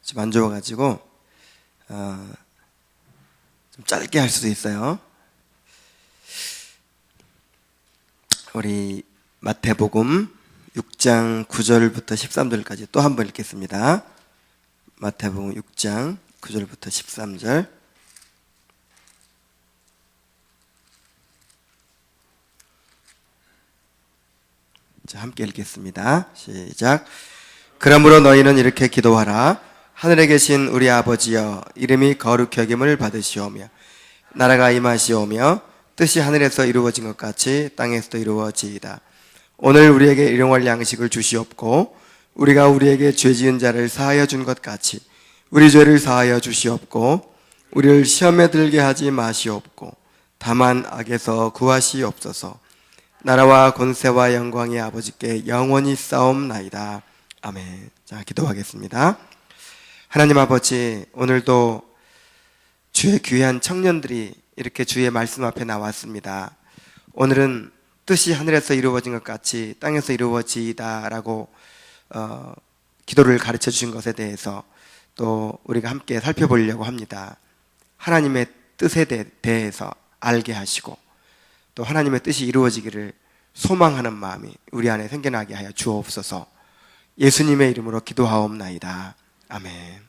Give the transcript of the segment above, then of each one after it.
좀 안 좋아가지고 좀 짧게 할 수도 있어요. 우리 마태복음 6장 9절부터 13절까지 또 한 번 읽겠습니다. 마태복음 6장 9절부터 13절. 자, 함께 읽겠습니다. 시작. 그러므로 너희는 이렇게 기도하라. 하늘에 계신 우리 아버지여, 이름이 거룩히 여김을 받으시오며 나라가 임하시오며 뜻이 하늘에서 이루어진 것 같이 땅에서도 이루어지이다. 오늘 우리에게 일용할 양식을 주시옵고 우리가 우리에게 죄 지은 자를 사하여 준 것 같이 우리 죄를 사하여 주시옵고 우리를 시험에 들게 하지 마시옵고 다만 악에서 구하시옵소서. 나라와 권세와 영광이 아버지께 영원히 싸움나이다. 아멘. 자, 기도하겠습니다. 하나님 아버지, 오늘도 주의 귀한 청년들이 이렇게 주의 말씀 앞에 나왔습니다. 오늘은 뜻이 하늘에서 이루어진 것 같이 땅에서 이루어지이다 라고 기도를 가르쳐 주신 것에 대해서 또 우리가 함께 살펴보려고 합니다. 하나님의 뜻에 대해서 알게 하시고 또 하나님의 뜻이 이루어지기를 소망하는 마음이 우리 안에 생겨나게 하여 주옵소서. 예수님의 이름으로 기도하옵나이다. 아멘.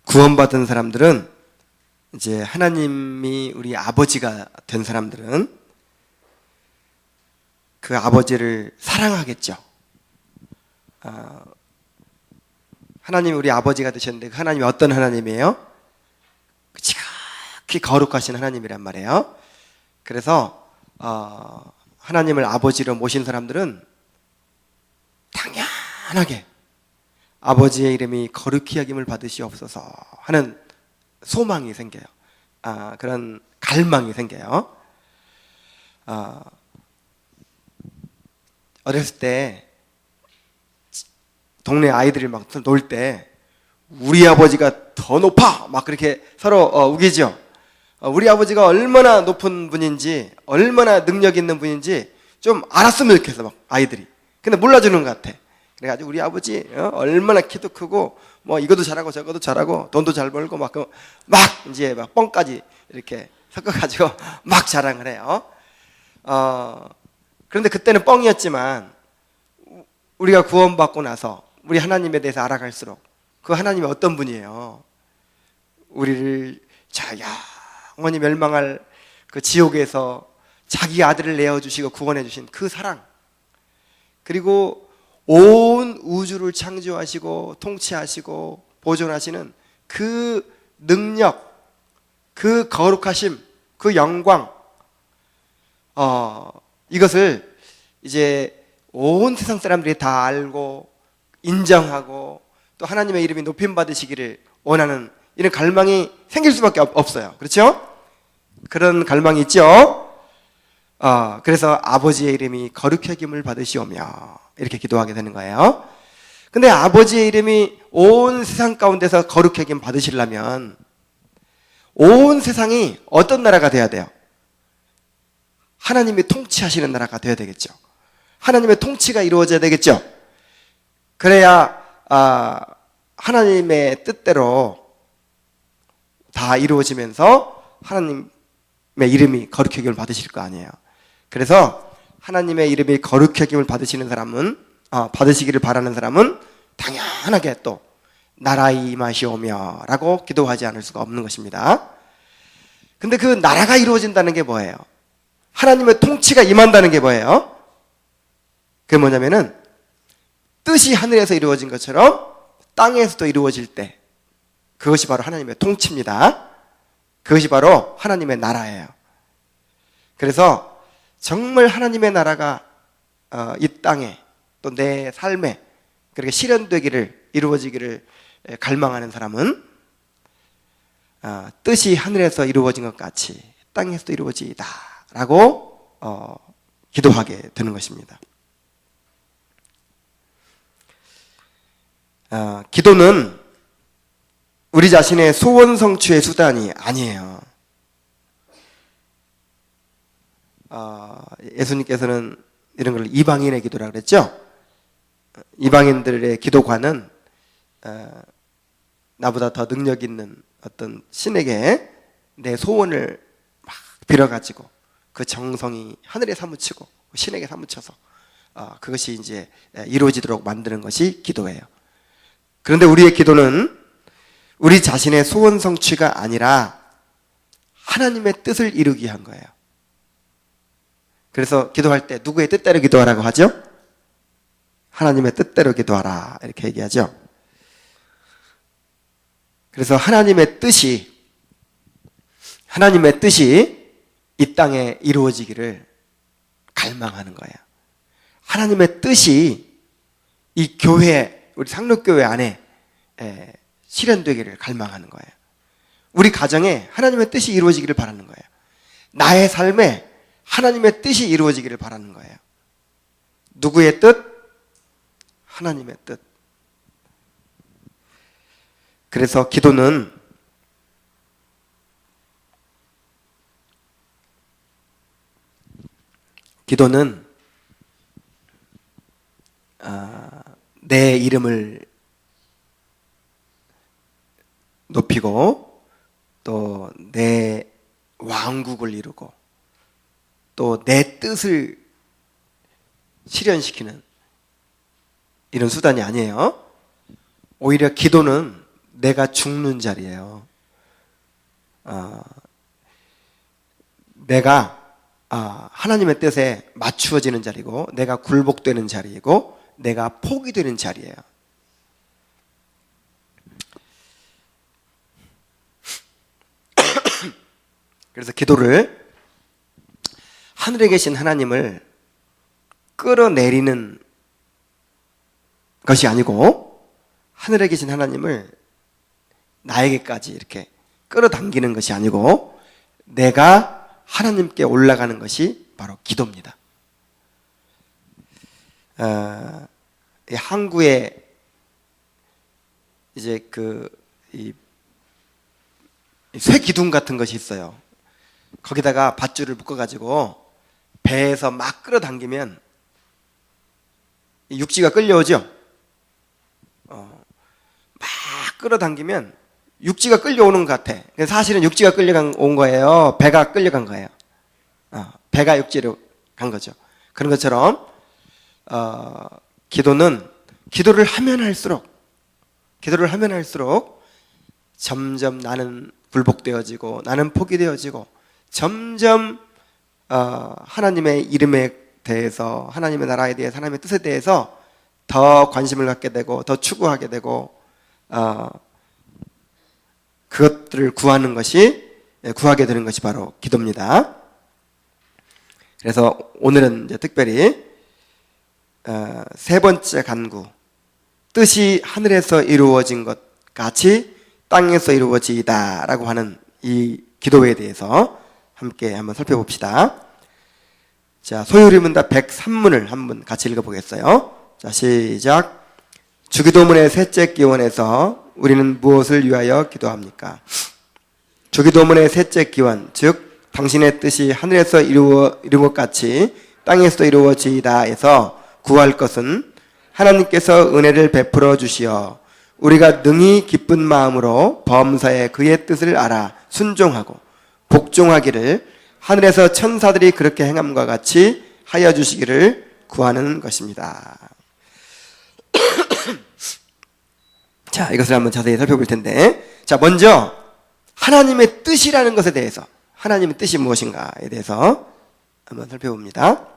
구원받은 사람들은, 이제 하나님이 우리 아버지가 된 사람들은 그 아버지를 사랑하겠죠. 하나님이 우리 아버지가 되셨는데 그 하나님이 어떤 하나님이에요? 지극히 거룩하신 하나님이란 말이에요. 그래서 하나님을 아버지로 모신 사람들은 당연하게 아버지의 이름이 거룩히 여김을 받으시옵소서 하는 소망이 생겨요. 그런 갈망이 생겨요. 어렸을 때 동네 아이들이 막 놀 때 우리 아버지가 더 높아! 막 그렇게 서로 우기죠. 우리 아버지가 얼마나 높은 분인지, 얼마나 능력 있는 분인지 좀 알았으면 좋겠어, 막 아이들이. 근데 몰라주는 것 같아. 그래가지고 우리 아버지 얼마나 키도 크고 뭐 이것도 잘하고 저것도 잘하고 돈도 잘 벌고 막 이제 막 뻥까지 이렇게 섞어가지고 막 자랑을 해요. 그런데 그때는 뻥이었지만 우리가 구원받고 나서 우리 하나님에 대해서 알아갈수록 그 하나님이 어떤 분이에요? 우리를 영원히 멸망할 그 지옥에서 자기 아들을 내어주시고 구원해주신 그 사랑, 그리고 온 우주를 창조하시고 통치하시고 보존하시는 그 능력, 그 거룩하심, 그 영광, 이것을 이제 온 세상 사람들이 다 알고 인정하고 또 하나님의 이름이 높임받으시기를 원하는 이런 갈망이 생길 수밖에 없어요. 그렇죠? 그런 갈망이 있죠? 그래서 아버지의 이름이 거룩히 여김을 받으시오며 이렇게 기도하게 되는 거예요. 근데 아버지의 이름이 온 세상 가운데서 거룩히 여김 받으시려면 온 세상이 어떤 나라가 돼야 돼요? 하나님이 통치하시는 나라가 돼야 되겠죠. 하나님의 통치가 이루어져야 되겠죠. 그래야 하나님의 뜻대로 다 이루어지면서 하나님의 이름이 거룩히 여김을 받으실 거 아니에요. 그래서 하나님의 이름이 거룩히 여김을 받으시는 사람은, 받으시기를 바라는 사람은 당연하게 또 나라의 임하시오며 라고 기도하지 않을 수가 없는 것입니다. 근데 그 나라가 이루어진다는 게 뭐예요? 하나님의 통치가 임한다는 게 뭐예요? 그게 뭐냐면은 뜻이 하늘에서 이루어진 것처럼 땅에서도 이루어질 때, 그것이 바로 하나님의 통치입니다. 그것이 바로 하나님의 나라예요. 그래서 정말 하나님의 나라가 이 땅에 또 내 삶에 그렇게 실현되기를, 이루어지기를 갈망하는 사람은 뜻이 하늘에서 이루어진 것 같이 땅에서도 이루어지이다 라고 기도하게 되는 것입니다. 기도는 우리 자신의 소원 성취의 수단이 아니에요. 예수님께서는 이런 걸 이방인의 기도라고 그랬죠? 이방인들의 기도관은 나보다 더 능력 있는 어떤 신에게 내 소원을 막 빌어가지고 그 정성이 하늘에 사무치고 신에게 사무쳐서 그것이 이제 이루어지도록 만드는 것이 기도예요. 그런데 우리의 기도는 우리 자신의 소원 성취가 아니라 하나님의 뜻을 이루기 위한 거예요. 그래서 기도할 때 누구의 뜻대로 기도하라고 하죠? 하나님의 뜻대로 기도하라 이렇게 얘기하죠. 그래서 하나님의 뜻이 이 땅에 이루어지기를 갈망하는 거예요. 하나님의 뜻이 이 교회, 우리 상록교회 안에 실현되기를 갈망하는 거예요. 우리 가정에 하나님의 뜻이 이루어지기를 바라는 거예요. 나의 삶에 하나님의 뜻이 이루어지기를 바라는 거예요. 누구의 뜻? 하나님의 뜻. 그래서 기도는 내 이름을 높이고 또 내 왕국을 이루고 또 내 뜻을 실현시키는 이런 수단이 아니에요. 오히려 기도는 내가 죽는 자리예요. 내가 하나님의 뜻에 맞추어지는 자리고 내가 굴복되는 자리이고 내가 포기되는 자리예요. 그래서 기도를 하늘에 계신 하나님을 끌어내리는 것이 아니고 하늘에 계신 하나님을 나에게까지 이렇게 끌어당기는 것이 아니고 내가 하나님께 올라가는 것이 바로 기도입니다. 항구에 이제 쇠 기둥 같은 것이 있어요. 거기다가 밧줄을 묶어가지고 배에서 막 끌어당기면 육지가 끌려오죠. 막 끌어당기면 육지가 끌려오는 것 같아. 사실은 육지가 끌려온 거예요. 배가 끌려간 거예요. 배가 육지로 간 거죠. 그런 것처럼 기도를 하면 할수록 점점 나는 굴복되어지고 나는 포기되어지고 점점 하나님의 이름에 대해서 하나님의 나라에 대해서 하나님의 뜻에 대해서 더 관심을 갖게 되고 더 추구하게 되고 그것들을 구하게 되는 것이 바로 기도입니다. 그래서 오늘은 이제 특별히 세 번째 간구, 뜻이 하늘에서 이루어진 것 같이 땅에서 이루어지이다 라고 하는 이 기도에 대해서 함께 한번 살펴봅시다. 자, 소요리문답 103문을 한번 같이 읽어보겠어요. 자, 시작. 주기도문의 셋째 기원에서 우리는 무엇을 위하여 기도합니까? 주기도문의 셋째 기원, 즉 당신의 뜻이 하늘에서 이룬 것 같이 땅에서 이루어지이다에서 구할 것은 하나님께서 은혜를 베풀어 주시어 우리가 능히 기쁜 마음으로 범사에 그의 뜻을 알아 순종하고 복종하기를 하늘에서 천사들이 그렇게 행함과 같이 하여 주시기를 구하는 것입니다. 자, 이것을 한번 자세히 살펴볼 텐데, 자, 먼저 하나님의 뜻이라는 것에 대해서, 하나님의 뜻이 무엇인가에 대해서 한번 살펴봅니다.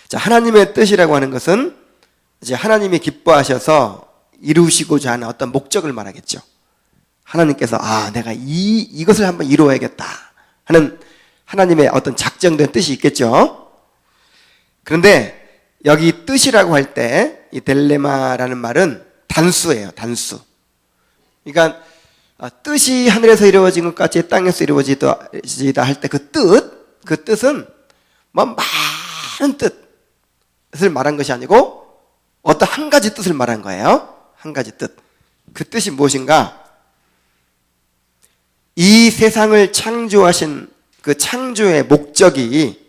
자, 하나님의 뜻이라고 하는 것은 이제 하나님이 기뻐하셔서 이루시고자 하는 어떤 목적을 말하겠죠. 하나님께서 내가 이것을 한번 이루어야겠다 하는 하나님의 어떤 작정된 뜻이 있겠죠. 그런데 여기 뜻이라고 할 때 이 델레마라는 말은 단수예요. 단수. 그러니까 뜻이 하늘에서 이루어진 것 같이 땅에서 이루어지다 할 때 그 뜻은 뭐 많은 뜻을 말한 것이 아니고 어떤 한 가지 뜻을 말한 거예요. 한 가지 뜻. 그 뜻이 무엇인가? 이 세상을 창조하신 그 창조의 목적이,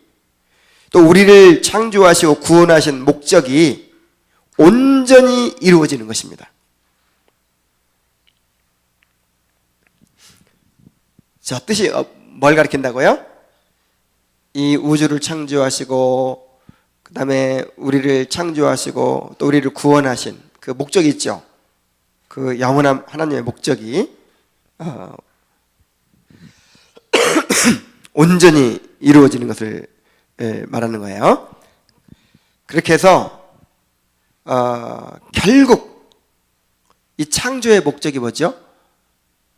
또 우리를 창조하시고 구원하신 목적이 온전히 이루어지는 것입니다. 저 뜻이 뭘 가리킨다고요? 이 우주를 창조하시고 그 다음에 우리를 창조하시고 또 우리를 구원하신 그 목적이 있죠. 그 영원한 하나님의 목적이 온전히 이루어지는 것을 말하는 거예요. 그렇게 해서 결국 이 창조의 목적이 뭐죠?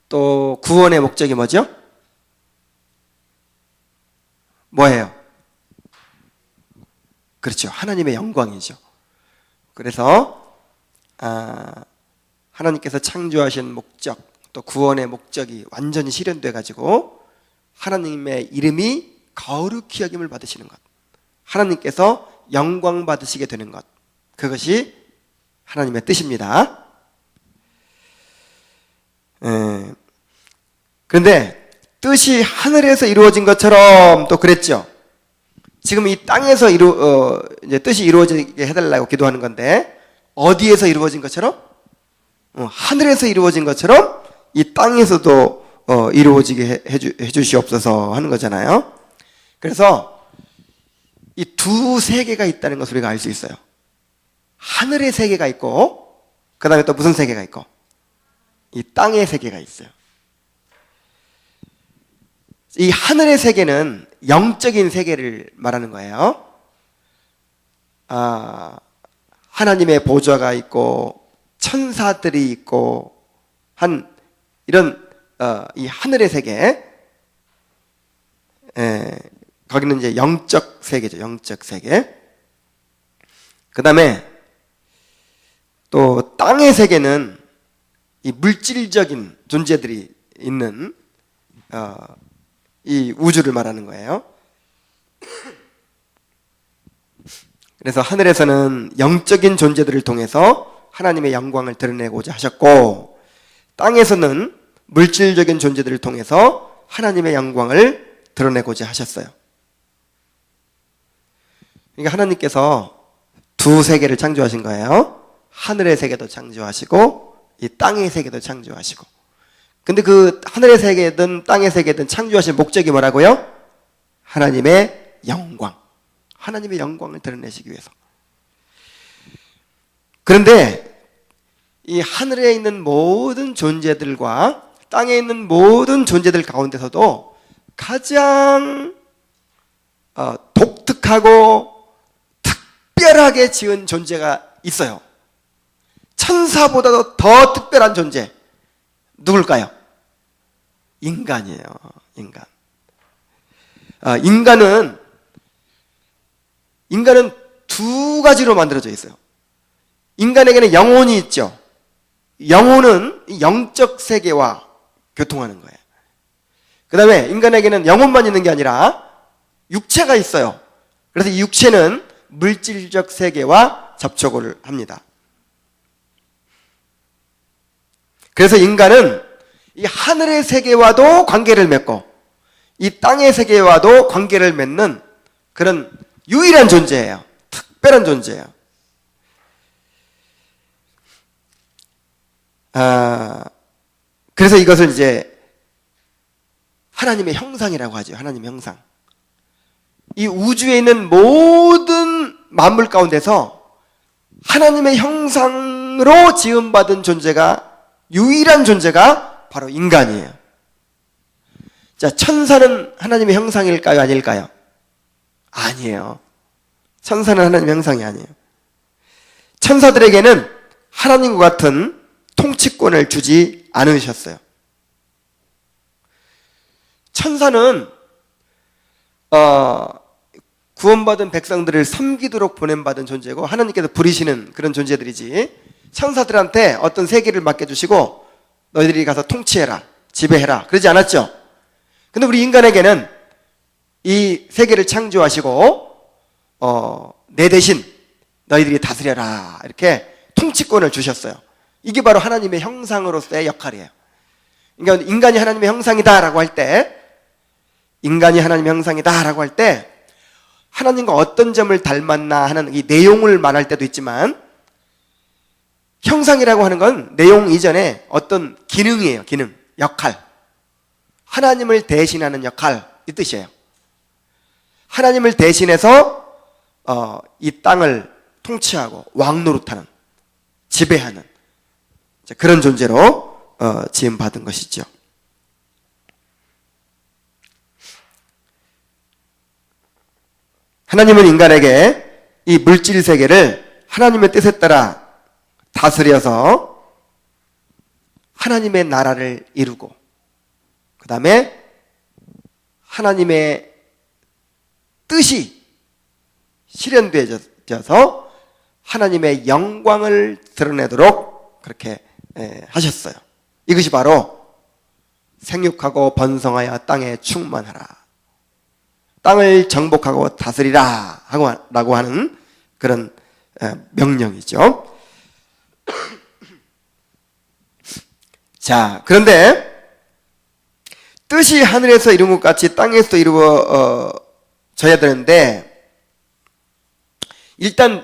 또 구원의 목적이 뭐죠? 뭐예요? 그렇죠. 하나님의 영광이죠. 그래서 하나님께서 창조하신 목적 또 구원의 목적이 완전히 실현돼 가지고 하나님의 이름이 거룩히 여김을 받으시는 것, 하나님께서 영광 받으시게 되는 것, 그것이 하나님의 뜻입니다. 그런데 뜻이 하늘에서 이루어진 것처럼 또 그랬죠. 지금 이 땅에서 이제 뜻이 이루어지게 해달라고 기도하는 건데 어디에서 이루어진 것처럼? 하늘에서 이루어진 것처럼 이 땅에서도 이루어지게 해주시옵소서 하는 거잖아요. 그래서 이 두 세계가 있다는 것을 우리가 알 수 있어요. 하늘의 세계가 있고 그 다음에 또 무슨 세계가 있고 이 땅의 세계가 있어요. 이 하늘의 세계는 영적인 세계를 말하는 거예요. 하나님의 보좌가 있고 천사들이 있고 한 이런 이 하늘의 세계, 거기는 이제 영적 세계죠. 영적 세계. 그 다음에 또 땅의 세계는 이 물질적인 존재들이 있는 이 우주를 말하는 거예요. 그래서 하늘에서는 영적인 존재들을 통해서 하나님의 영광을 드러내고자 하셨고, 땅에서는 물질적인 존재들을 통해서 하나님의 영광을 드러내고자 하셨어요. 그러니까 하나님께서 두 세계를 창조하신 거예요. 하늘의 세계도 창조하시고 이 땅의 세계도 창조하시고. 근데 그 하늘의 세계든 땅의 세계든 창조하신 목적이 뭐라고요? 하나님의 영광, 하나님의 영광을 드러내시기 위해서. 그런데 이 하늘에 있는 모든 존재들과 땅에 있는 모든 존재들 가운데서도 가장 독특하고 특별하게 지은 존재가 있어요. 천사보다도 더 특별한 존재, 누굴까요? 인간이에요. 인간은 두 가지로 만들어져 있어요. 인간에게는 영혼이 있죠. 영혼은 영적 세계와 교통하는 거예요. 그 다음에 인간에게는 영혼만 있는 게 아니라 육체가 있어요. 그래서 이 육체는 물질적 세계와 접촉을 합니다. 그래서 인간은 이 하늘의 세계와도 관계를 맺고 이 땅의 세계와도 관계를 맺는 그런 유일한 존재예요. 특별한 존재예요. 그래서 이것을 이제 하나님의 형상이라고 하죠. 하나님의 형상. 이 우주에 있는 모든 만물 가운데서 하나님의 형상으로 지음받은 존재가, 유일한 존재가 바로 인간이에요. 자, 천사는 하나님의 형상일까요? 아닐까요? 아니에요. 천사는 하나님의 형상이 아니에요. 천사들에게는 하나님과 같은 통치권을 주지 않으셨어요. 천사는 구원받은 백성들을 섬기도록 보냄받은 존재고 하나님께서 부리시는 그런 존재들이지, 천사들한테 어떤 세계를 맡겨주시고 너희들이 가서 통치해라, 지배해라 그러지 않았죠. 근데 우리 인간에게는 이 세계를 창조하시고 내 대신 너희들이 다스려라 이렇게 통치권을 주셨어요. 이게 바로 하나님의 형상으로서의 역할이에요. 그러니까 인간이 하나님의 형상이다라고 할 때, 하나님과 어떤 점을 닮았나 하는 이 내용을 말할 때도 있지만, 형상이라고 하는 건 내용 이전에 어떤 기능이에요. 기능, 역할. 하나님을 대신하는 역할, 이 뜻이에요. 하나님을 대신해서 이 땅을 통치하고 왕노릇하는, 지배하는 그런 존재로 지음받은 것이죠. 하나님은 인간에게 이 물질 세계를 하나님의 뜻에 따라 다스려서 하나님의 나라를 이루고, 그 다음에 하나님의 뜻이 실현되어져서 하나님의 영광을 드러내도록 그렇게 하셨어요. 이것이 바로 생육하고 번성하여 땅에 충만하라, 땅을 정복하고 다스리라 라고 하는 그런 명령이죠. 자, 그런데 뜻이 하늘에서 이룬 것 같이 땅에서 이루어져야 되는데, 일단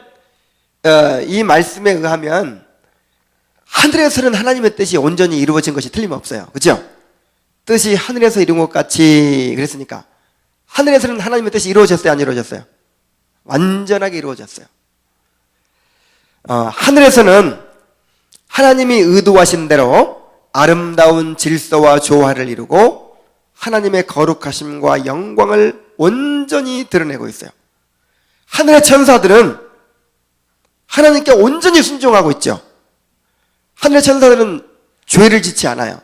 이 말씀에 의하면 하늘에서는 하나님의 뜻이 온전히 이루어진 것이 틀림없어요. 그렇죠? 뜻이 하늘에서 이룬 것 같이 그랬으니까 하늘에서는 하나님의 뜻이 이루어졌어요, 안 이루어졌어요? 완전하게 이루어졌어요. 하늘에서는 하나님이 의도하신 대로 아름다운 질서와 조화를 이루고 하나님의 거룩하심과 영광을 온전히 드러내고 있어요. 하늘의 천사들은 하나님께 온전히 순종하고 있죠. 하늘의 천사들은 죄를 짓지 않아요.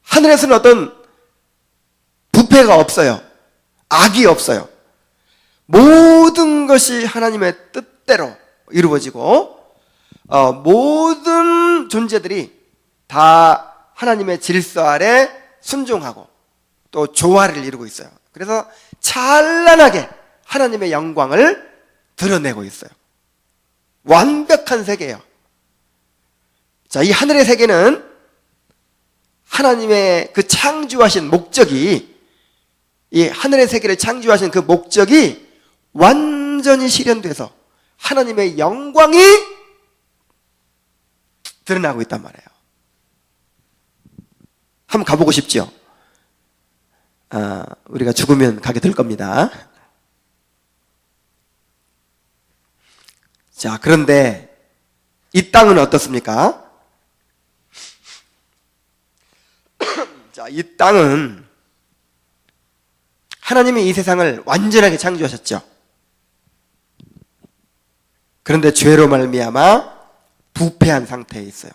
하늘에서는 어떤 부패가 없어요. 악이 없어요. 모든 것이 하나님의 뜻대로 이루어지고 모든 존재들이 다 하나님의 질서 아래 순종하고 또 조화를 이루고 있어요. 그래서 찬란하게 하나님의 영광을 드러내고 있어요. 완벽한 세계예요. 자, 이 하늘의 세계는 하나님의 그 창조하신 목적이, 이 하늘의 세계를 창조하신 그 목적이 완전히 실현돼서 하나님의 영광이 드러나고 있단 말이에요. 한번 가보고 싶죠? 우리가 죽으면 가게 될 겁니다. 자, 그런데 이 땅은 어떻습니까? 자, 이 땅은 하나님이 이 세상을 완전하게 창조하셨죠. 그런데 죄로 말미암아 부패한 상태에 있어요.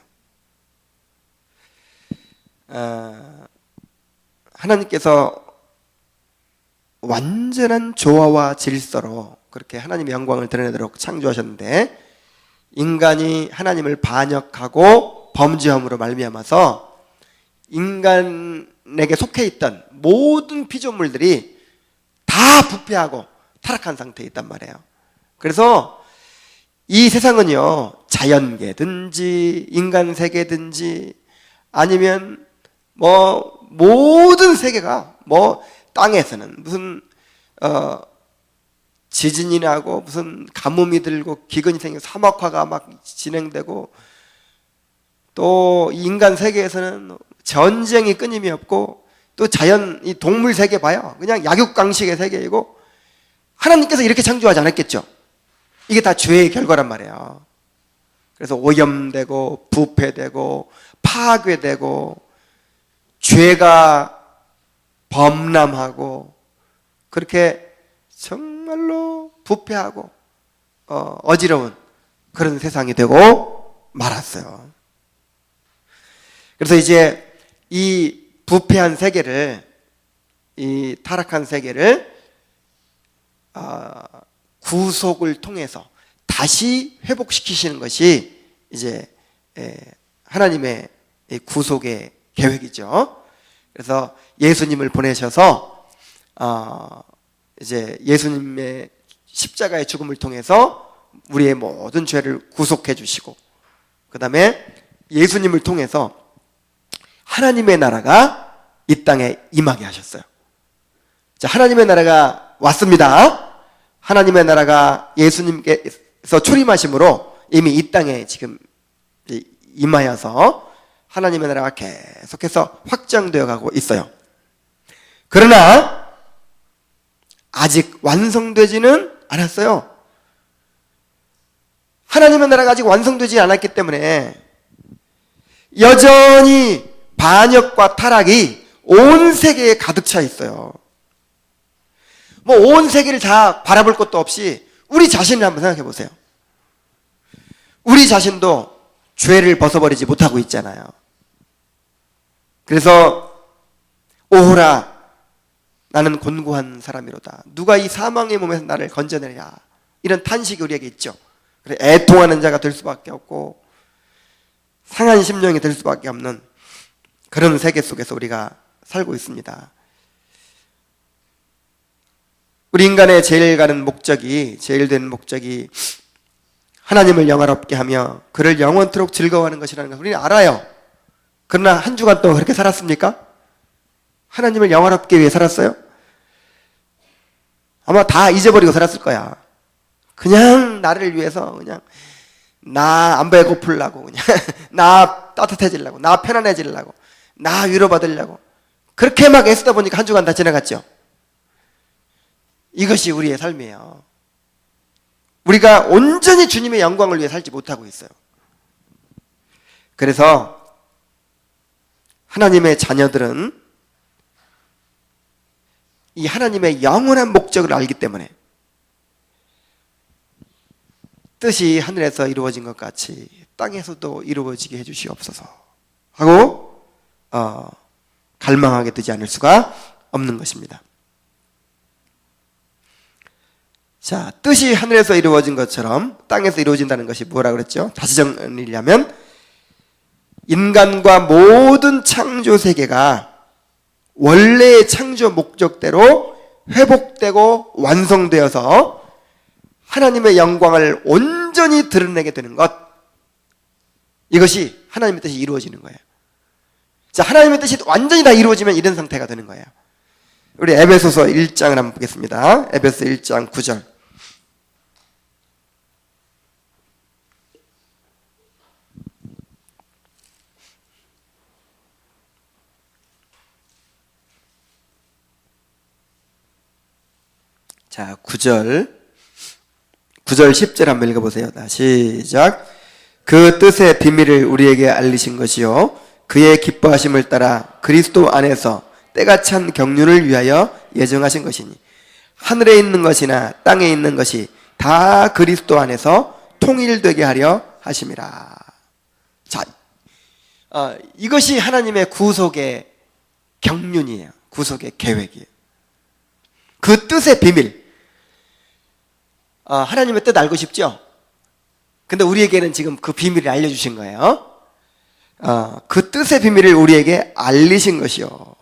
하나님께서 완전한 조화와 질서로 그렇게 하나님의 영광을 드러내도록 창조하셨는데, 인간이 하나님을 반역하고 범죄함으로 말미암아서 인간에게 속해 있던 모든 피조물들이 다 부패하고 타락한 상태에 있단 말이에요. 그래서 이 세상은요, 자연계든지 인간 세계든지 아니면 모든 세계가 땅에서는 무슨 지진이 나고 무슨 가뭄이 들고 기근이 생기고 사막화가 막 진행되고, 또 인간 세계에서는 전쟁이 끊임이 없고, 또 자연 이 동물 세계 봐요, 그냥 약육강식의 세계이고, 하나님께서 이렇게 창조하지 않았겠죠. 이게 다 죄의 결과란 말이에요. 그래서 오염되고 부패되고 파괴되고 죄가 범람하고 그렇게 정말로 부패하고 어지러운 그런 세상이 되고 말았어요. 그래서 이제 이 부패한 세계를, 이 타락한 세계를 구속을 통해서 다시 회복시키시는 것이 이제 하나님의 구속의 계획이죠. 그래서 예수님을 보내셔서 이제 예수님의 십자가의 죽음을 통해서 우리의 모든 죄를 구속해 주시고, 그 다음에 예수님을 통해서 하나님의 나라가 이 땅에 임하게 하셨어요. 자, 하나님의 나라가 왔습니다. 하나님의 나라가 예수님께서 초림하심으로 이미 이 땅에 지금 임하여서 하나님의 나라가 계속해서 확장되어 가고 있어요. 그러나 아직 완성되지는 않았어요. 하나님의 나라가 아직 완성되지 않았기 때문에 여전히 반역과 타락이 온 세계에 가득 차 있어요. 뭐 온 세계를 다 바라볼 것도 없이 우리 자신을 한번 생각해 보세요. 우리 자신도 죄를 벗어버리지 못하고 있잖아요. 그래서 오호라 나는 곤고한 사람이로다. 누가 이 사망의 몸에서 나를 건져내랴. 이런 탄식이 우리에게 있죠. 그래 애통하는 자가 될 수밖에 없고 상한 심령이 될 수밖에 없는 그런 세계 속에서 우리가 살고 있습니다. 우리 인간의 제일 되는 목적이 하나님을 영화롭게 하며 그를 영원토록 즐거워하는 것이라는 걸 우리는 알아요. 그러나 한 주간 동안 그렇게 살았습니까? 하나님을 영화롭게 위해 살았어요? 아마 다 잊어버리고 살았을 거야. 그냥 나를 위해서 그냥 나 안 배고프려고 그냥 나 따뜻해지려고 나 편안해지려고 나 위로받으려고 그렇게 막 애쓰다 보니까 한 주간 다 지나갔죠. 이것이 우리의 삶이에요. 우리가 온전히 주님의 영광을 위해 살지 못하고 있어요. 그래서 하나님의 자녀들은 이 하나님의 영원한 목적을 알기 때문에 뜻이 하늘에서 이루어진 것 같이 땅에서도 이루어지게 해주시옵소서 하고 갈망하게 되지 않을 수가 없는 것입니다. 자, 뜻이 하늘에서 이루어진 것처럼 땅에서 이루어진다는 것이 뭐라 그랬죠? 다시 정리를 하면 인간과 모든 창조 세계가 원래의 창조 목적대로 회복되고 완성되어서 하나님의 영광을 온전히 드러내게 되는 것, 이것이 하나님의 뜻이 이루어지는 거예요. 자, 하나님의 뜻이 완전히 다 이루어지면 이런 상태가 되는 거예요. 우리 에베소서 1장을 한번 보겠습니다. 에베소 1장 9절. 자, 9절 10절 한번 읽어보세요. 시작. 그 뜻의 비밀을 우리에게 알리신 것이요 그의 기뻐하심을 따라 그리스도 안에서 때가 찬 경륜을 위하여 예정하신 것이니 하늘에 있는 것이나 땅에 있는 것이 다 그리스도 안에서 통일되게 하려 하심이라. 자, 이것이 하나님의 구속의 경륜이에요. 구속의 계획이에요. 그 뜻의 비밀. 하나님의 뜻 알고 싶죠? 근데 우리에게는 지금 그 비밀을 알려주신 거예요. 그 뜻의 비밀을 우리에게 알리신 것이요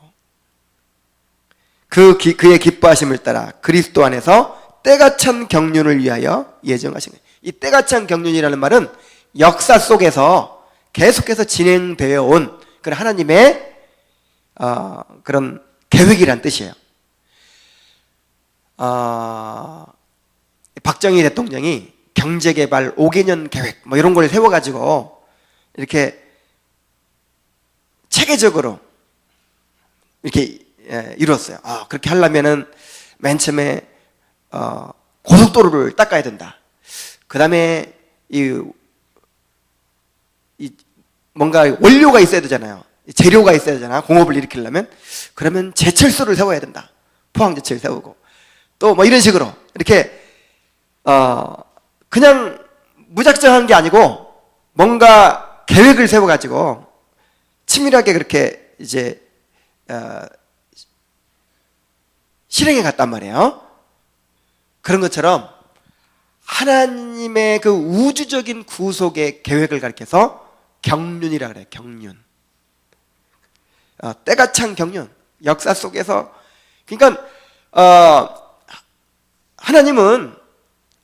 그의 기뻐하심을 따라 그리스도 안에서 때가 찬 경륜을 위하여 예정하신 거예요. 이 때가 찬 경륜이라는 말은 역사 속에서 계속해서 진행되어 온 그런 하나님의 그런 계획이란 뜻이에요. 박정희 대통령이 경제개발 5개년 계획 뭐 이런 걸 세워가지고 이렇게 체계적으로 이렇게 이뤘어요. 그렇게 하려면은 맨 처음에 고속도로를 닦아야 된다. 그 다음에 뭔가 원료가 있어야 되잖아요. 재료가 있어야 되잖아. 공업을 일으키려면. 그러면 제철소를 세워야 된다. 포항제철 세우고 또 뭐 이런 식으로 이렇게 그냥 무작정한 게 아니고 뭔가 계획을 세워가지고 치밀하게 그렇게 이제 실행해 갔단 말이에요. 그런 것처럼 하나님의 그 우주적인 구속의 계획을 가리켜서 경륜이라 그래요. 경륜. 때가 찬 경륜. 역사 속에서 그러니까 하나님은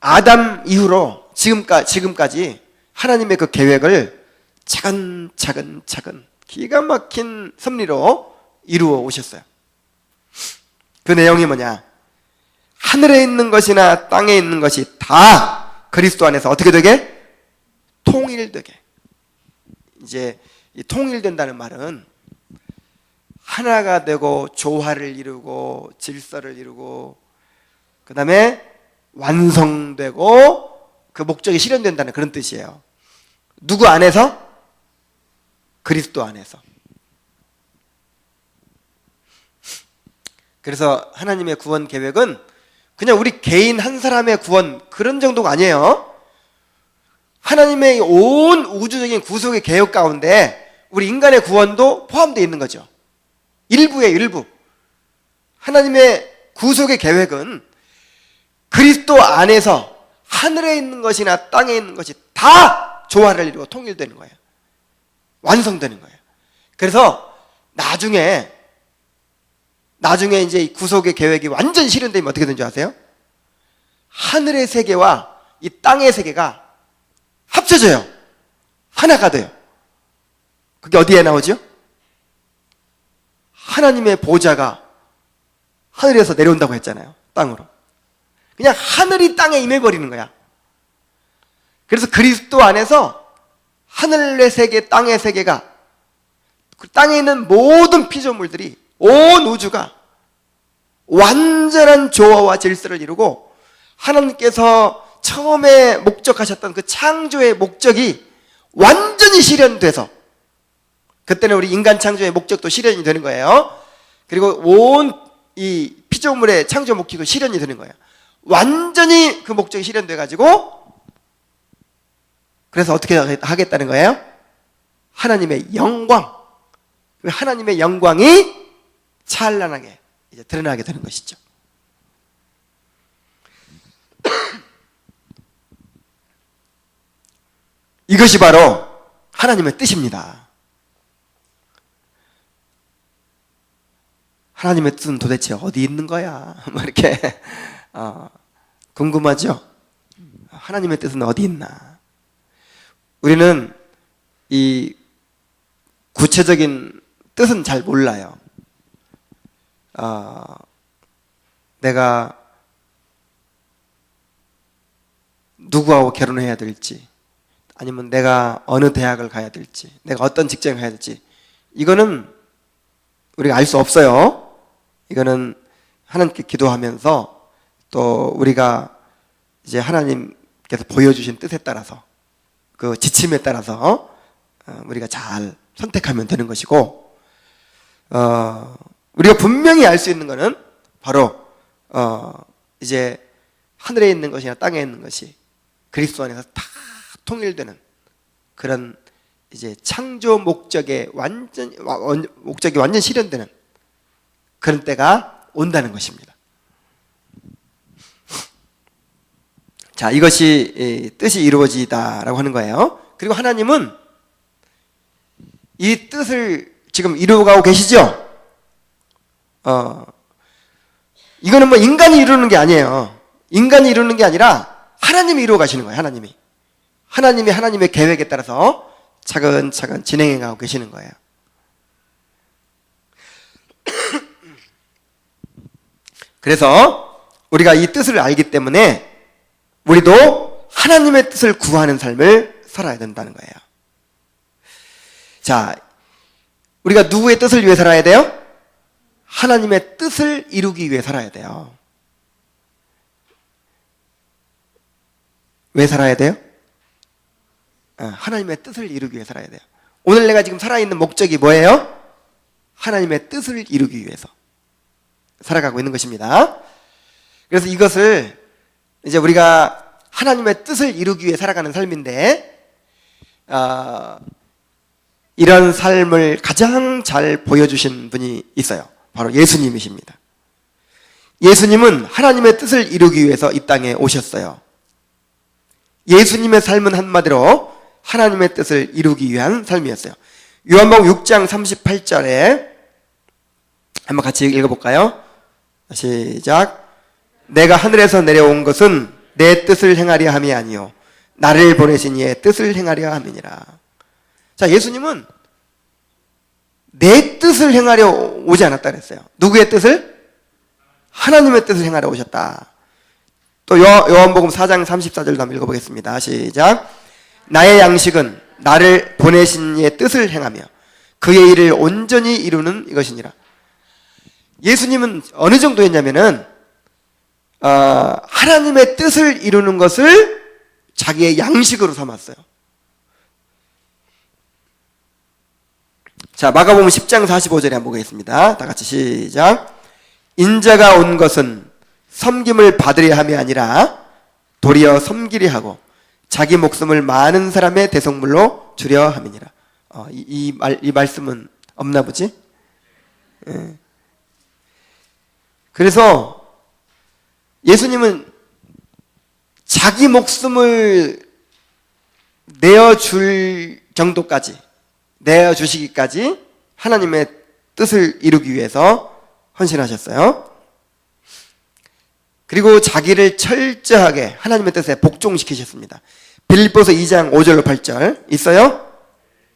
아담 이후로 지금까지 하나님의 그 계획을 차근차근 기가 막힌 섭리로 이루어 오셨어요. 그 내용이 뭐냐? 하늘에 있는 것이나 땅에 있는 것이 다 그리스도 안에서 어떻게 되게? 통일되게. 이제 이 통일된다는 말은 하나가 되고 조화를 이루고 질서를 이루고 그 다음에 완성되고 그 목적이 실현된다는 그런 뜻이에요. 누구 안에서? 그리스도 안에서. 그래서 하나님의 구원 계획은 그냥 우리 개인 한 사람의 구원 그런 정도가 아니에요. 하나님의 온 우주적인 구속의 계획 가운데 우리 인간의 구원도 포함되어 있는 거죠. 일부예요, 일부. 하나님의 구속의 계획은 그리스도 안에서 하늘에 있는 것이나 땅에 있는 것이 다 조화를 이루고 통일되는 거예요. 완성되는 거예요. 그래서 나중에 이제 이 구속의 계획이 완전히 실현되면 어떻게 되는 줄 아세요? 하늘의 세계와 이 땅의 세계가 합쳐져요. 하나가 돼요. 그게 어디에 나오죠? 하나님의 보좌가 하늘에서 내려온다고 했잖아요. 땅으로. 그냥 하늘이 땅에 임해버리는 거야. 그래서 그리스도 안에서 하늘의 세계, 땅의 세계가 그 땅에 있는 모든 피조물들이 온 우주가 완전한 조화와 질서를 이루고 하나님께서 처음에 목적하셨던 그 창조의 목적이 완전히 실현돼서 그때는 우리 인간 창조의 목적도 실현이 되는 거예요. 그리고 온 이 피조물의 창조 목적도 실현이 되는 거예요. 완전히 그 목적이 실현돼 가지고 그래서 어떻게 하겠다는 거예요? 하나님의 영광, 하나님의 영광이 찬란하게 이제 드러나게 되는 것이죠. 이것이 바로 하나님의 뜻입니다. 하나님의 뜻은 도대체 어디 있는 거야? 뭐 이렇게 궁금하죠? 하나님의 뜻은 어디 있나? 우리는 이 구체적인 뜻은 잘 몰라요. 내가 누구하고 결혼해야 될지, 아니면 내가 어느 대학을 가야 될지, 내가 어떤 직장을 가야 될지, 이거는 우리가 알 수 없어요. 이거는 하나님께 기도하면서 또 우리가 이제 하나님께서 보여주신 뜻에 따라서 그 지침에 따라서 우리가 잘 선택하면 되는 것이고, 우리가 분명히 알 수 있는 것은 바로 이제 하늘에 있는 것이나 땅에 있는 것이 그리스도 안에서 다 통일되는 그런 이제 창조 목적이 완전 실현되는 그런 때가 온다는 것입니다. 자, 이것이 뜻이 이루어지다라고 하는 거예요. 그리고 하나님은 이 뜻을 지금 이루어가고 계시죠? 이거는 뭐 인간이 이루는 게 아니에요. 인간이 이루는 게 아니라 하나님이 이루어 가시는 거예요. 하나님의 계획에 따라서 차근차근 진행해 가고 계시는 거예요. 그래서 우리가 이 뜻을 알기 때문에 우리도 하나님의 뜻을 구하는 삶을 살아야 된다는 거예요. 자, 우리가 누구의 뜻을 위해 살아야 돼요? 하나님의 뜻을 이루기 위해 살아야 돼요. 왜 살아야 돼요? 하나님의 뜻을 이루기 위해 살아야 돼요. 오늘 내가 지금 살아있는 목적이 뭐예요? 하나님의 뜻을 이루기 위해서 살아가고 있는 것입니다. 그래서 이것을 이제 우리가 하나님의 뜻을 이루기 위해 살아가는 삶인데, 이런 삶을 가장 잘 보여주신 분이 있어요. 바로 예수님이십니다. 예수님은 하나님의 뜻을 이루기 위해서 이 땅에 오셨어요. 예수님의 삶은 한마디로 하나님의 뜻을 이루기 위한 삶이었어요. 요한복음 6장 38절에 한번 같이 읽어볼까요? 시작. 내가 하늘에서 내려온 것은 내 뜻을 행하려 함이 아니요 나를 보내신 이의 뜻을 행하려 함이니라. 자, 예수님은 내 뜻을 행하려 오지 않았다 그랬어요. 누구의 뜻을? 하나님의 뜻을 행하려 오셨다. 또 요한복음 4장 34절도 한번 읽어보겠습니다. 시작. 나의 양식은 나를 보내신 이의 뜻을 행하며 그의 일을 온전히 이루는 이것이니라. 예수님은 어느 정도였냐면은 하나님의 뜻을 이루는 것을 자기의 양식으로 삼았어요. 자, 마가복음 10장 45절에 한번 보겠습니다. 다 같이 시작. 인자가 온 것은 섬김을 받으려 함이 아니라 도리어 섬기려 하고 자기 목숨을 많은 사람의 대속물로 주려 함이니라. 이 말씀은 없나 보지? 예. 그래서 예수님은 자기 목숨을 내어줄 정도까지, 내어주시기까지 하나님의 뜻을 이루기 위해서 헌신하셨어요. 그리고 자기를 철저하게 하나님의 뜻에 복종시키셨습니다. 빌립보서 2장 5절로 8절 있어요?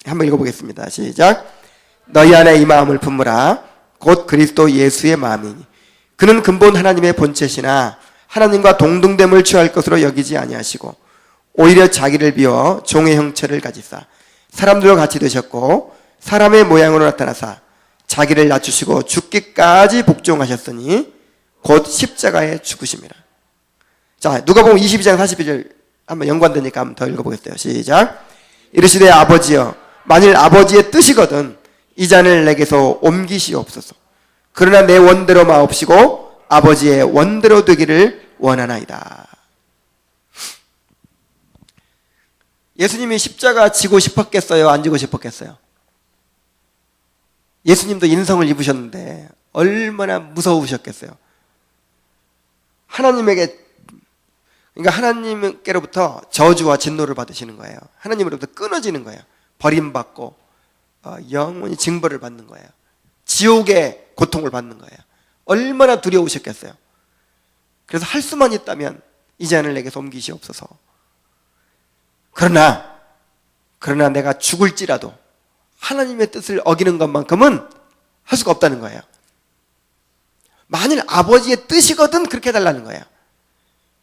한번 읽어보겠습니다. 시작. 너희 안에 이 마음을 품으라. 곧 그리스도 예수의 마음이니 그는 근본 하나님의 본체시나 하나님과 동등됨을 취할 것으로 여기지 아니하시고 오히려 자기를 비워 종의 형체를 가지사 사람들과 같이 되셨고 사람의 모양으로 나타나사 자기를 낮추시고 죽기까지 복종하셨으니 곧 십자가에 죽으심이라. 자, 누가복음 22장 42절 한번 연관되니까 한번 더 읽어보겠어요. 시작. 이르시되 아버지여 만일 아버지의 뜻이거든 이 잔을 내게서 옮기시옵소서. 그러나 내 원대로 마옵시고 아버지의 원대로 되기를 원하나이다. 예수님이 십자가 지고 싶었겠어요? 안 지고 싶었겠어요? 예수님도 인성을 입으셨는데 얼마나 무서우셨겠어요? 하나님에게, 그러니까 하나님께로부터 저주와 진노를 받으시는 거예요. 하나님으로부터 끊어지는 거예요. 버림받고 영원히 징벌을 받는 거예요. 지옥의 고통을 받는 거예요. 얼마나 두려우셨겠어요? 그래서 할 수만 있다면 이 잔을 내게서 옮기시옵소서. 그러나 내가 죽을지라도 하나님의 뜻을 어기는 것만큼은 할 수가 없다는 거예요. 만일 아버지의 뜻이거든 그렇게 해달라는 거예요.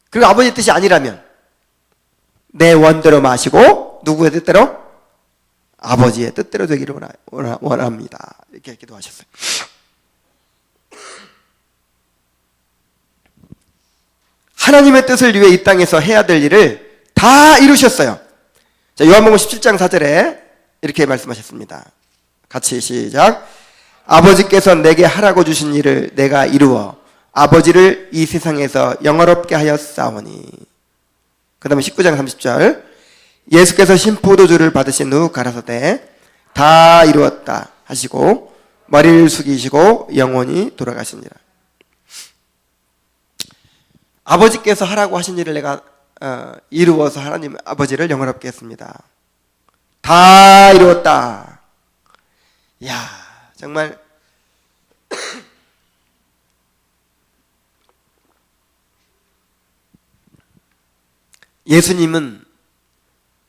그리고 아버지의 뜻이 아니라면 내 원대로 마시고 누구의 뜻대로? 아버지의 뜻대로 되기를 원합니다. 이렇게 기도하셨어요. 하나님의 뜻을 위해 이 땅에서 해야 될 일을 다 이루셨어요. 자, 요한복음 17장 4절에 이렇게 말씀하셨습니다. 같이 시작. 아버지께서 내게 하라고 주신 일을 내가 이루어 아버지를 이 세상에서 영화롭게 하였사오니. 그 다음에 19장 30절. 예수께서 신포도주를 받으신 후 가라사대 다 이루었다 하시고 머리를 숙이시고 영원히 돌아가시니라. 아버지께서 하라고 하신 일을 내가 이루어서 하나님 아버지를 영화롭게 했습니다. 다 이루었다. 이야, 정말 예수님은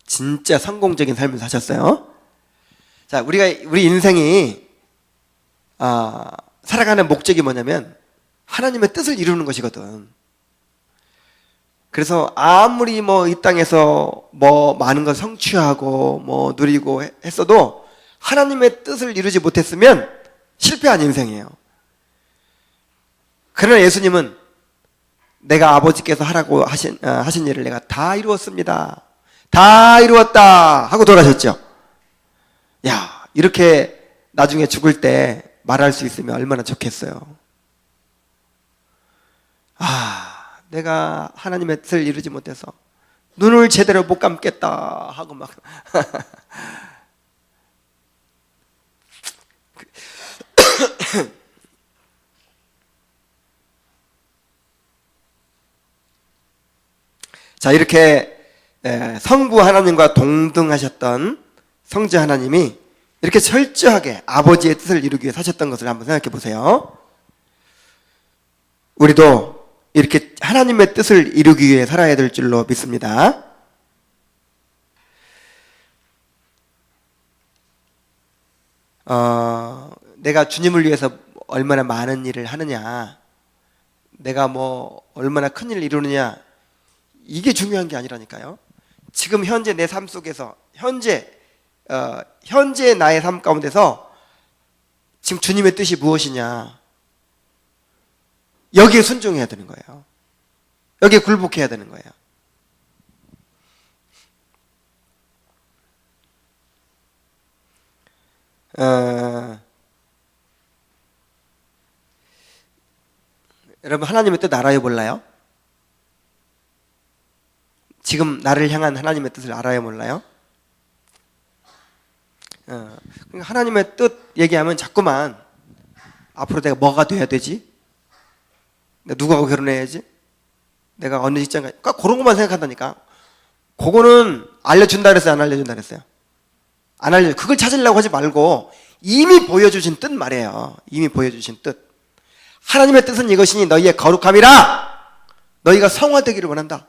진짜 성공적인 삶을 사셨어요. 자, 우리 인생이 살아가는 목적이 뭐냐면 하나님의 뜻을 이루는 것이거든. 그래서 아무리 이 땅에서 많은 걸 성취하고 누리고 했어도 하나님의 뜻을 이루지 못했으면 실패한 인생이에요. 그러나 예수님은 내가 아버지께서 하라고 하신 일을 내가 다 이루었습니다. 다 이루었다 하고 돌아가셨죠. 야, 이렇게 나중에 죽을 때 말할 수 있으면 얼마나 좋겠어요. 내가 하나님의 뜻을 이루지 못해서 눈을 제대로 못 감겠다 하고 막 자, 이렇게 성부 하나님과 동등하셨던 성자 하나님이 이렇게 철저하게 아버지의 뜻을 이루기 위해 사셨던 것을 한번 생각해 보세요. 우리도 이렇게 하나님의 뜻을 이루기 위해 살아야 될 줄로 믿습니다. 내가 주님을 위해서 얼마나 많은 일을 하느냐, 내가 얼마나 큰 일을 이루느냐, 이게 중요한 게 아니라니까요. 지금 현재 내 삶 속에서 현재 현재 나의 삶 가운데서 지금 주님의 뜻이 무엇이냐, 여기에 순종해야 되는 거예요. 여기에 굴복해야 되는 거예요. 여러분, 하나님의 뜻 알아요, 몰라요? 지금 나를 향한 하나님의 뜻을 알아요, 몰라요? 그러니까 하나님의 뜻 얘기하면 자꾸만 앞으로 내가 뭐가 돼야 되지? 내가 누구하고 결혼해야지? 내가 어느 직장 가? 그러니까 그런 것만 생각한다니까. 그거는 알려준다 그랬어요, 안 알려준다 그랬어요? 안 알려. 그걸 찾으려고 하지 말고 이미 보여주신 뜻 말이에요. 이미 보여주신 뜻. 하나님의 뜻은 이것이니 너희의 거룩함이라. 너희가 성화되기를 원한다.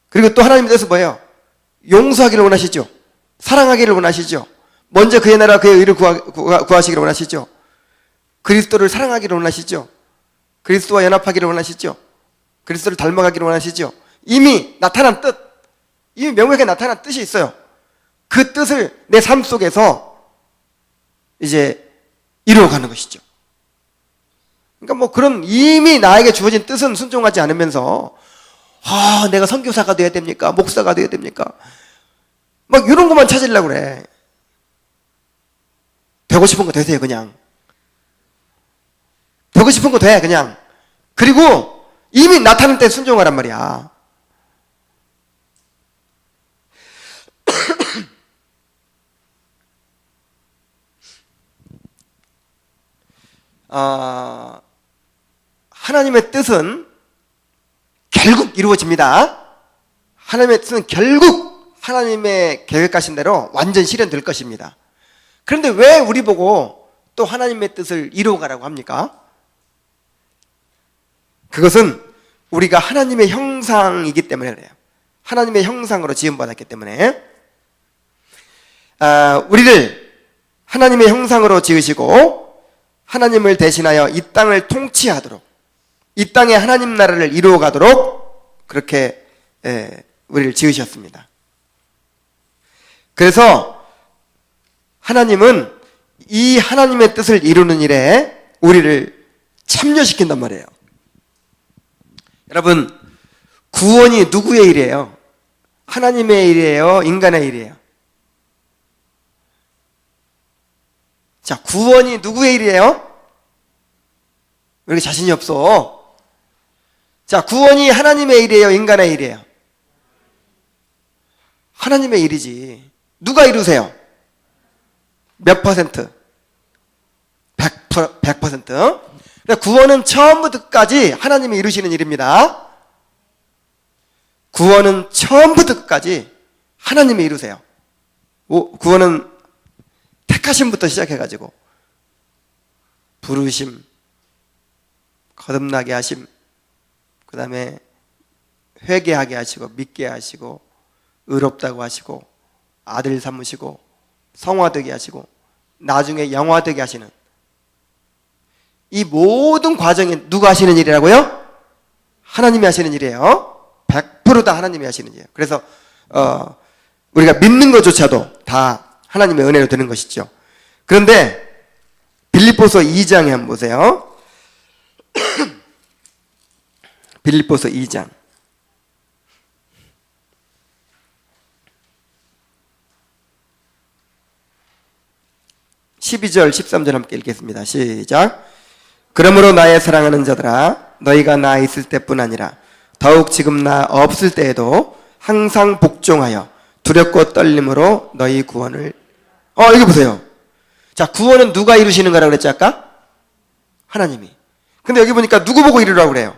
그리고 또 하나님의 뜻은 뭐예요? 용서하기를 원하시죠. 사랑하기를 원하시죠. 먼저 그의 나라 그의 의를 구하시기를 원하시죠. 그리스도를 사랑하기를 원하시죠. 그리스도와 연합하기를 원하시죠. 그리스도를 닮아가기를 원하시죠. 이미 나타난 뜻, 이미 명백하게 나타난 뜻이 있어요. 그 뜻을 내 삶 속에서 이제 이루어가는 것이죠. 그러니까 뭐 그런 이미 나에게 주어진 뜻은 순종하지 않으면서 내가 선교사가 돼야 됩니까? 목사가 돼야 됩니까? 막 이런 것만 찾으려고 그래. 되고 싶은 거 되세요, 그냥. 되고 싶은 거 돼, 그냥. 그리고 이미 나타날 때 순종하란 말이야. 하나님의 뜻은 결국 이루어집니다. 하나님의 뜻은 결국 하나님의 계획하신 대로 완전 실현될 것입니다. 그런데 왜 우리 보고 또 하나님의 뜻을 이루어가라고 합니까? 그것은 우리가 하나님의 형상이기 때문에 그래요. 하나님의 형상으로 지음받았기 때문에. 우리를 하나님의 형상으로 지으시고 하나님을 대신하여 이 땅을 통치하도록, 이 땅에 하나님 나라를 이루어가도록 그렇게 우리를 지으셨습니다. 그래서 하나님은 이 하나님의 뜻을 이루는 일에 우리를 참여시킨단 말이에요. 여러분, 구원이 누구의 일이에요? 하나님의 일이에요? 인간의 일이에요? 자, 구원이 누구의 일이에요? 왜 이렇게 자신이 없어? 자, 구원이 하나님의 일이에요? 인간의 일이에요? 하나님의 일이지. 누가 이루세요? 몇 퍼센트? 100%. 그러니까 구원은 처음부터 끝까지 하나님이 이루시는 일입니다. 구원은 처음부터 끝까지 하나님이 이루세요. 구원은 택하심부터 시작해가지고 부르심, 거듭나게 하심, 그 다음에 회개하게 하시고 믿게 하시고 의롭다고 하시고 아들 삼으시고 성화되게 하시고 나중에 영화되게 하시는 이 모든 과정이 누가 하시는 일이라고요? 하나님이 하시는 일이에요. 100% 다 하나님이 하시는 일이에요. 그래서 우리가 믿는 것조차도 다 하나님의 은혜로 되는 것이죠. 그런데 빌립보서 2장에 한번 보세요. 빌립보서 2장 12절 13절 함께 읽겠습니다. 시작. 그러므로 나의 사랑하는 자들아, 너희가 나 있을 때뿐 아니라 더욱 지금 나 없을 때에도 항상 복종하여 두렵고 떨림으로 너희 구원을 여기 보세요. 자, 구원은 누가 이루시는 거라고 그랬지 아까? 하나님이. 근데 여기 보니까 누구 보고 이루라고 그래요?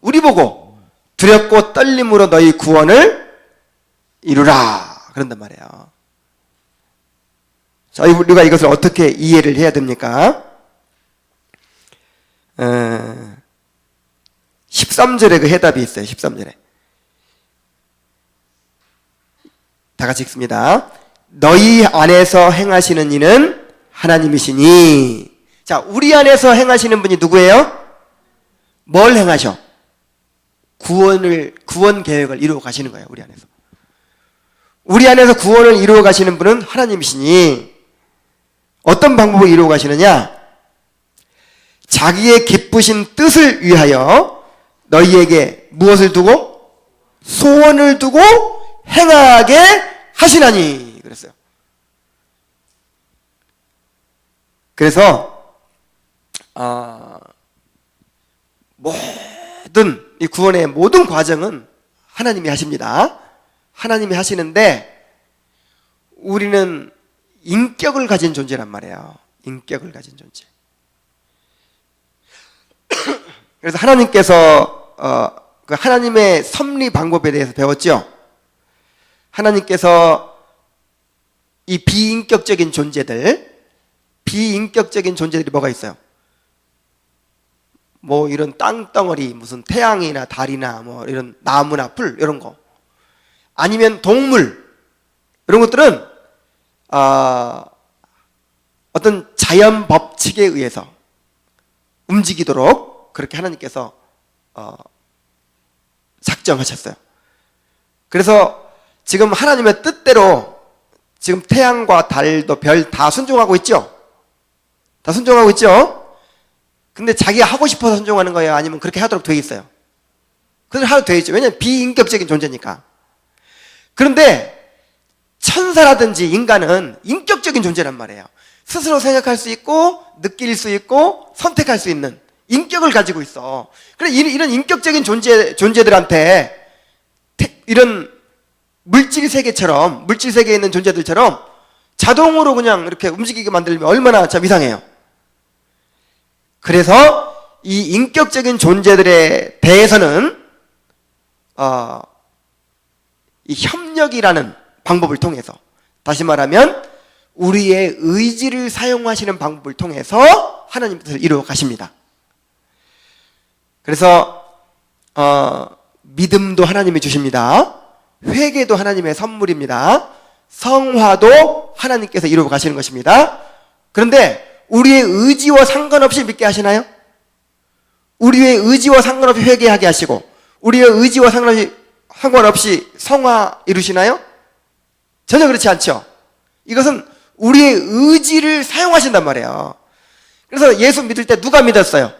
우리 보고 두렵고 떨림으로 너희 구원을 이루라 그런단 말이에요. 자, 우리가 이것을 어떻게 이해를 해야 됩니까? 13절에 그 해답이 있어요. 13절에 다 같이 읽습니다. 너희 안에서 행하시는 이는 하나님이시니. 자, 우리 안에서 행하시는 분이 누구예요? 뭘 행하셔? 구원 계획을 이루어 가시는 거예요. 우리 안에서. 우리 안에서 구원을 이루어 가시는 분은 하나님이시니 어떤 방법으로 이루어 가시느냐? 자기의 기쁘신 뜻을 위하여 너희에게 무엇을 두고? 소원을 두고 행하게 하시나니 그랬어요. 그래서 모든 이 구원의 모든 과정은 하나님이 하십니다. 하나님이 하시는데 우리는 인격을 가진 존재란 말이에요. 인격을 가진 존재. 그래서 하나님께서 그 하나님의 섭리 방법에 대해서 배웠죠. 하나님께서 이 비인격적인 존재들이 뭐가 있어요? 뭐 이런 땅덩어리, 무슨 태양이나 달이나 뭐 이런 나무나 풀 이런 거, 아니면 동물 이런 것들은 어떤 자연 법칙에 의해서 움직이도록 그렇게 하나님께서 작정하셨어요. 그래서 지금 하나님의 뜻대로 지금 태양과 달도 별 다 순종하고 있죠? 다 순종하고 있죠? 근데 자기가 하고 싶어서 순종하는 거예요? 아니면 그렇게 하도록 되어 있어요? 그래서 하도록 되어 있죠. 왜냐하면 비인격적인 존재니까. 그런데 천사라든지 인간은 인격적인 존재란 말이에요. 스스로 생각할 수 있고 느낄 수 있고 선택할 수 있는 인격을 가지고 있어. 그래 이런 인격적인 존재들한테 이런 물질 세계에 있는 존재들처럼 자동으로 그냥 이렇게 움직이게 만들면 얼마나 참 이상해요. 그래서 이 인격적인 존재들에 대해서는 이 협력이라는 방법을 통해서, 다시 말하면 우리의 의지를 사용하시는 방법을 통해서 하나님 뜻을 이루어 가십니다. 그래서 믿음도 하나님이 주십니다. 회개도 하나님의 선물입니다. 성화도 하나님께서 이루어 가시는 것입니다. 그런데 우리의 의지와 상관없이 믿게 하시나요? 우리의 의지와 상관없이 회개하게 하시고 우리의 의지와 상관없이 성화 이루시나요? 전혀 그렇지 않죠. 이것은 우리의 의지를 사용하신단 말이에요. 그래서 예수 믿을 때 누가 믿었어요?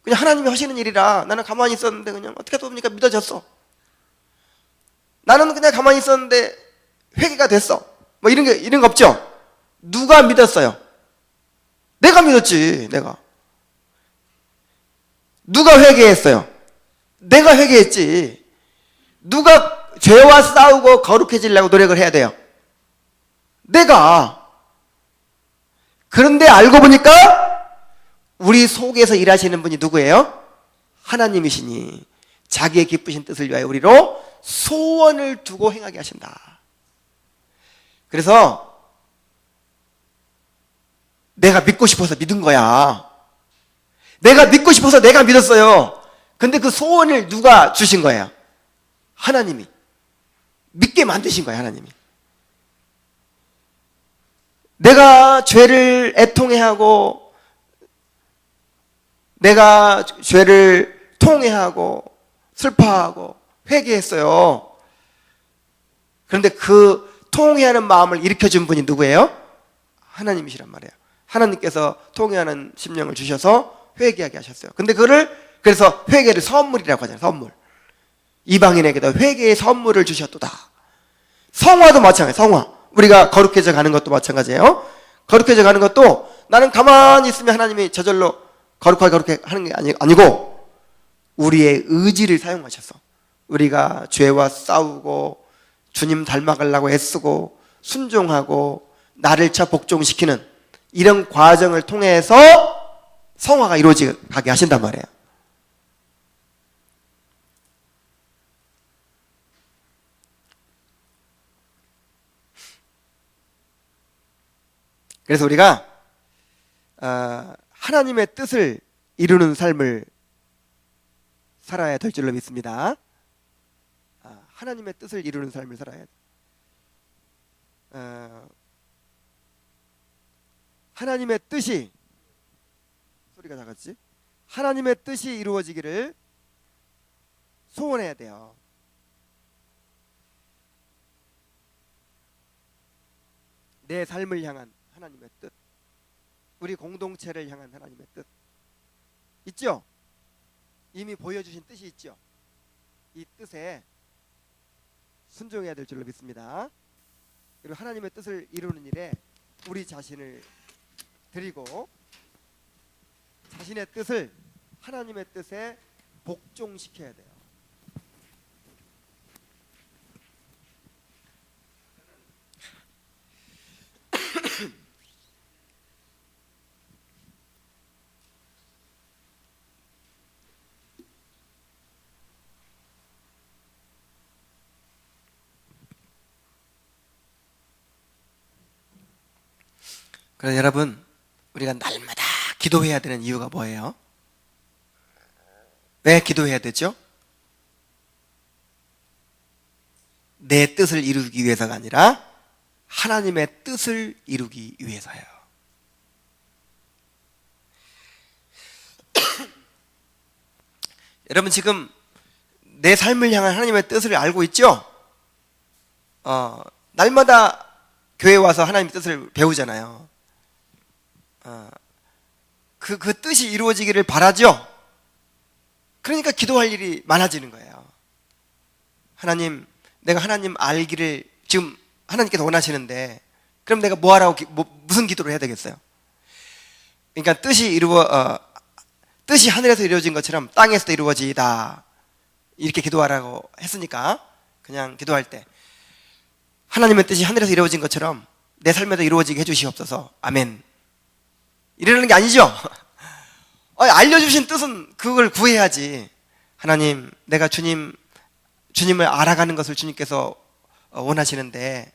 그냥 하나님이 하시는 일이라 나는 가만히 있었는데 그냥 어떻게 보니까 믿어졌어. 나는 그냥 가만히 있었는데 회개가 됐어. 뭐 이런 거 없죠? 누가 믿었어요? 내가 믿었지, 내가. 누가 회개했어요? 내가 회개했지. 누가 죄와 싸우고 거룩해지려고 노력을 해야 돼요? 내가. 그런데 알고 보니까 우리 속에서 일하시는 분이 누구예요? 하나님이시니 자기의 기쁘신 뜻을 위하여 우리로 소원을 두고 행하게 하신다. 그래서 내가 믿고 싶어서 믿은 거야. 내가 믿고 싶어서 내가 믿었어요. 근데 그 소원을 누가 주신 거예요? 하나님이. 믿게 만드신 거예요, 하나님이. 내가 죄를 애통해하고 내가 죄를 통회하고 슬퍼하고 회개했어요. 그런데 그 통회하는 마음을 일으켜준 분이 누구예요? 하나님이시란 말이에요. 하나님께서 통회하는 심령을 주셔서 회개하게 하셨어요. 근데 그래서 회개를 선물이라고 하잖아요. 선물. 이방인에게도 회개의 선물을 주셨도다. 성화도 마찬가지예요. 성화. 우리가 거룩해져 가는 것도 마찬가지예요. 거룩해져 가는 것도 나는 가만히 있으면 하나님이 저절로 거룩하게 하는 게 아니고 우리의 의지를 사용하셔서 우리가 죄와 싸우고 주님 닮아가려고 애쓰고 순종하고 나를 쳐 복종시키는 이런 과정을 통해서 성화가 이루어지게 하신단 말이에요. 그래서 우리가 하나님의 뜻을 이루는 삶을 살아야 될 줄로 믿습니다. 하나님의 뜻을 이루는 삶을 살아야 돼. 하나님의 뜻이, 소리가 작았지? 하나님의 뜻이 이루어지기를 소원해야 돼요. 내 삶을 향한 하나님의 뜻, 우리 공동체를 향한 하나님의 뜻 있죠? 이미 보여주신 뜻이 있죠? 이 뜻에 순종해야 될 줄로 믿습니다. 그리고 하나님의 뜻을 이루는 일에 우리 자신을 드리고 자신의 뜻을 하나님의 뜻에 복종시켜야 돼요. 그래서 여러분, 우리가 날마다 기도해야 되는 이유가 뭐예요? 왜 기도해야 되죠? 내 뜻을 이루기 위해서가 아니라 하나님의 뜻을 이루기 위해서예요. 여러분, 지금 내 삶을 향한 하나님의 뜻을 알고 있죠? 날마다 교회 와서 하나님의 뜻을 배우잖아요. 그 뜻이 이루어지기를 바라죠? 그러니까 기도할 일이 많아지는 거예요. 하나님, 내가 하나님 알기를 지금 하나님께서 원하시는데, 그럼 내가 무슨 기도를 해야 되겠어요? 그러니까 뜻이 하늘에서 이루어진 것처럼 땅에서도 이루어지다, 이렇게 기도하라고 했으니까 그냥 기도할 때 하나님의 뜻이 하늘에서 이루어진 것처럼 내 삶에도 이루어지게 해주시옵소서, 아멘, 이러는 게 아니죠. 알려주신 뜻은 그걸 구해야지. 하나님, 내가 주님을 알아가는 것을 주님께서 원하시는데,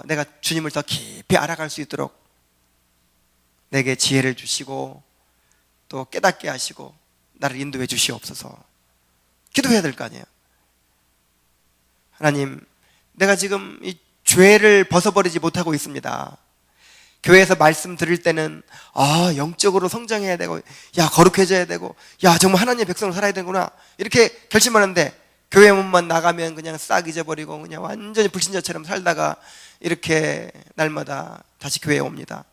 내가 주님을 더 깊이 알아갈 수 있도록 내게 지혜를 주시고 또 깨닫게 하시고 나를 인도해 주시옵소서. 기도해야 될 거 아니에요. 하나님, 내가 지금 이 죄를 벗어버리지 못하고 있습니다. 교회에서 말씀 들을 때는 영적으로 성장해야 되고, 거룩해져야 되고, 정말 하나님의 백성으로 살아야 되구나, 이렇게 결심하는데 교회 문만 나가면 그냥 싹 잊어버리고 그냥 완전히 불신자처럼 살다가 이렇게 날마다 다시 교회에 옵니다.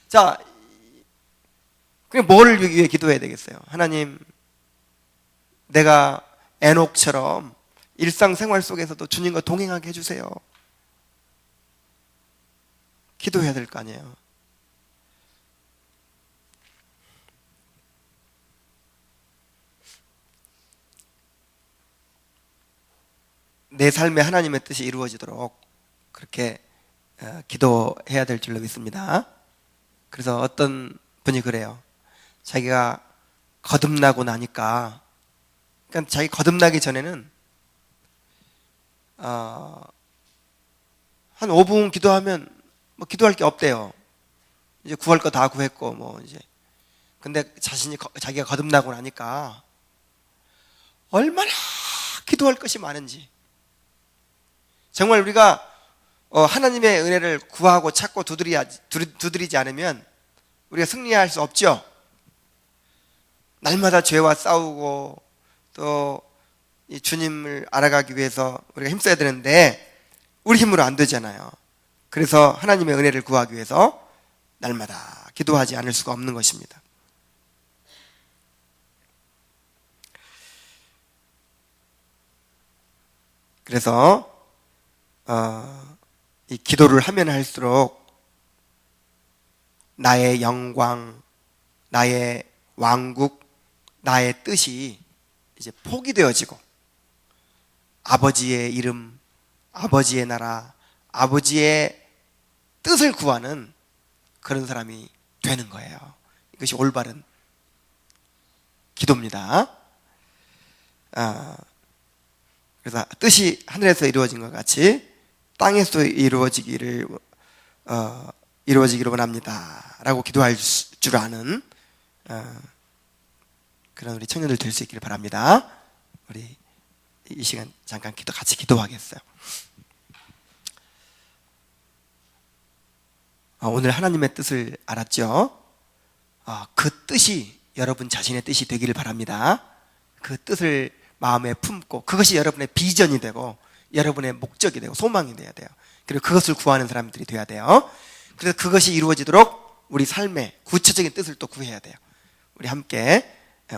자, 그럼 뭐를 위해 기도해야 되겠어요? 하나님, 내가 에녹처럼 일상생활 속에서도 주님과 동행하게 해주세요. 기도해야 될 거 아니에요. 내 삶에 하나님의 뜻이 이루어지도록 그렇게 기도해야 될 줄로 믿습니다. 그래서 어떤 분이 그래요. 자기가 거듭나고 나니까, 그러니까 자기 거듭나기 전에는 한 5분 기도하면 뭐 기도할 게 없대요. 이제 구할 거 다 구했고 뭐 이제. 근데 자기가 거듭나고 나니까 얼마나 기도할 것이 많은지. 정말 우리가 하나님의 은혜를 구하고 찾고 두드리지 않으면 우리가 승리할 수 없죠. 날마다 죄와 싸우고 또 이 주님을 알아가기 위해서 우리가 힘써야 되는데 우리 힘으로 안 되잖아요. 그래서 하나님의 은혜를 구하기 위해서 날마다 기도하지 않을 수가 없는 것입니다. 그래서 이 기도를 하면 할수록 나의 영광, 나의 왕국, 나의 뜻이 이제 포기되어지고 아버지의 이름, 아버지의 나라, 아버지의 뜻을 구하는 그런 사람이 되는 거예요. 이것이 올바른 기도입니다. 그래서 뜻이 하늘에서 이루어진 것 같이 땅에서 이루어지기를 원합니다 라고 기도할 줄 아는 그런 우리 청년들 될 수 있기를 바랍니다. 우리 이 시간 잠깐 같이 기도하겠어요. 오늘 하나님의 뜻을 알았죠? 그 뜻이 여러분 자신의 뜻이 되기를 바랍니다. 그 뜻을 마음에 품고 그것이 여러분의 비전이 되고 여러분의 목적이 되고 소망이 돼야 돼요. 그리고 그것을 구하는 사람들이 돼야 돼요. 그래서 그것이 이루어지도록 우리 삶의 구체적인 뜻을 또 구해야 돼요. 우리 함께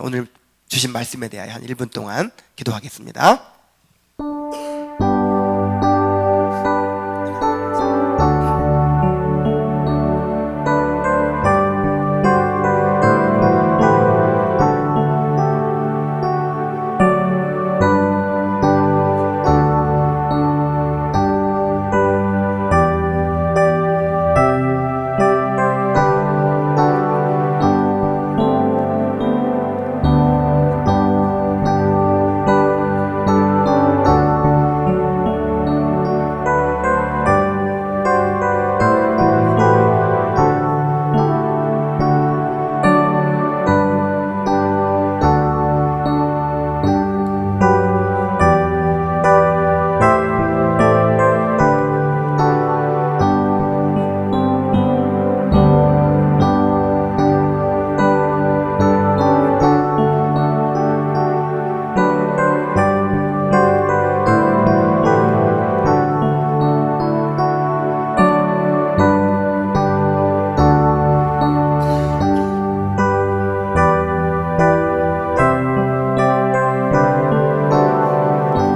오늘 주신 말씀에 대하여 한 1분 동안 기도하겠습니다.